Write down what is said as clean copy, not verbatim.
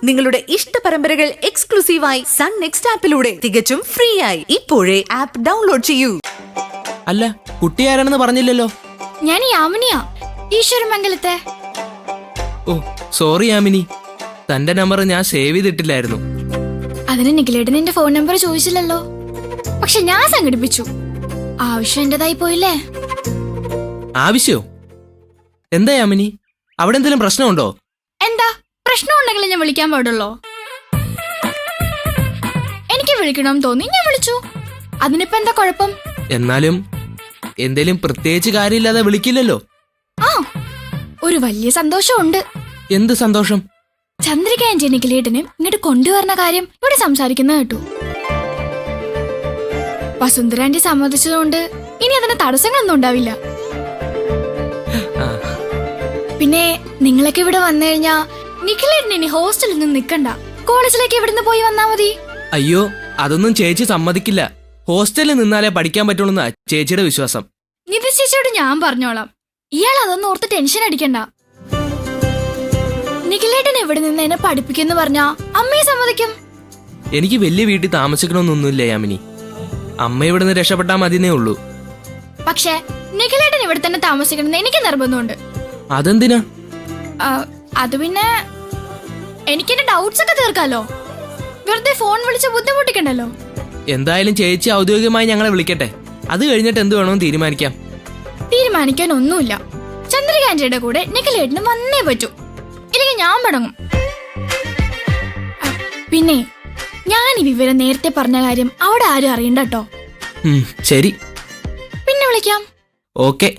നിങ്ങളുടെ ഇഷ്ട പരമ്പരകൾ എക്സ്ക്ലൂസീവായി സൺ നെക്സ്റ്റ് ആപ്പിലൂടെ തികച്ചും ഫ്രീ ആയി ഇപ്പോഴേ ആപ്പ് ഡൗൺലോഡ് ചെയ്യൂ. അല്ല, കുട്ടിയാരാണെന്ന് പറഞ്ഞില്ലല്ലോ. ഞാൻ യാമിനിയാ, ഈശ്വരമംഗലത്തെ. ഓ സോറി യാമിനി, തന്റെ നമ്പർ ഞാൻ സേവ് ചെയ്തിട്ടില്ലായിരുന്നു. അതിന് നിഖിലേട്ടൻ എന്റെ ഫോൺ നമ്പർ ചോദിച്ചില്ലല്ലോ. പക്ഷെ ഞാൻ സംഘടിപ്പിച്ചു. ആവശ്യം എന്റേതായി പോയില്ലേ. ആവശ്യോ? എന്താ യാമിനി, അവിടെ എന്തെങ്കിലും പ്രശ്നമുണ്ടോ? എന്താ പ്രശ്നമുണ്ടെങ്കിൽ ഞാൻ വിളിക്കാൻ പാടുള്ളോ? എനിക്ക് വിളിക്കണം തോന്നി ഞാൻ വിളിച്ചു. അതിനിപ്പോ എന്താ കുഴപ്പം? എന്നാലും എന്തേലും പ്രത്യേകിച്ച് കാര്യമില്ലാതെ വിളിക്കില്ലല്ലോ. ആ, ഒരു വലിയ സന്തോഷമുണ്ട്. എന്ത് സന്തോഷം? ചന്ദ്രിക ആന്റി നിഖിലേട്ടനും ഇങ്ങോട്ട് കൊണ്ടുവരുന്ന കാര്യം ഇവിടെ സംസാരിക്കുന്ന കേട്ടു. വസുന്ധര ആന്റി സമ്മതിച്ചതുകൊണ്ട് ഇനി അതിന് തടസ്സങ്ങളൊന്നും ഉണ്ടാവില്ല. പിന്നെ നിങ്ങളൊക്കെ ഇവിടെ വന്നു കഴിഞ്ഞാ നിഖിലേട്ടൻ ഇനി ഹോസ്റ്റലിൽ നിന്ന് നിക്കണ്ട, കോളേജിലേക്ക് ഇവിടുന്ന് പോയി വന്നാ മതി. അയ്യോ, അതൊന്നും ചേച്ചി സമ്മതിക്കില്ല. ഹോസ്റ്റലിൽ നിന്നാലേ പഠിക്കാൻ പറ്റുള്ളൂ ചേച്ചിയുടെ വിശ്വാസം. നിധി ചേച്ചിയോട് ഞാൻ പറഞ്ഞോളാം. ഇയാൾ അതൊന്നും ഓർത്ത് ടെൻഷൻ അടിക്കണ്ട. നിഖിലേട്ടൻ ഇവിടെ നിന്ന് എന്നെ പഠിപ്പിക്കുന്ന് പറഞ്ഞാ അമ്മയെ സമ്മതിക്കും. എനിക്ക് വലിയ വീട്ടിൽ താമസിക്കണമെന്നൊന്നുമില്ല യാമിനി. അമ്മ ഇവിടുന്ന് രക്ഷപ്പെട്ടാ മതിനേ ഉള്ളൂ. പക്ഷെ നിഖിലേട്ടൻ ഇവിടെ തന്നെ താമസിക്കണമെന്ന് എനിക്ക് നിർബന്ധമുണ്ട്. അതെന്തിനാ? അത് പിന്നെ എനിക്ക് എന്റെ ഡൗട്ട്സ് ഒക്കെ തീർക്കാലോ. വെറുതെ ഫോൺ വിളിച്ച് ബുദ്ധിമുട്ടിക്കണ്ടല്ലോ. എന്തായാലും ചേച്ചി ഔദ്യോഗികമായി ഞങ്ങളെ വിളിക്കട്ടെ. അത് കഴിഞ്ഞിട്ട് എന്ത് വേണമെന്ന് തീരുമാനിക്കാം. തീരുമാനിക്കാൻ ഒന്നുമില്ല. ചന്ദ്രിക ആന്റിയുടെ കൂടെ നിഖിലേട്ടന് വന്നേ പറ്റൂ, ഇല്ലെങ്കിൽ ഞാൻ മടങ്ങും. പിന്നെ ഞാൻ ഈ വിവരം നേരത്തെ പറഞ്ഞ കാര്യം അവിടെ ആരും അറിയണ്ട കേട്ടോ. ശരി, പിന്നെ വിളിക്കാം. ഓക്കെ.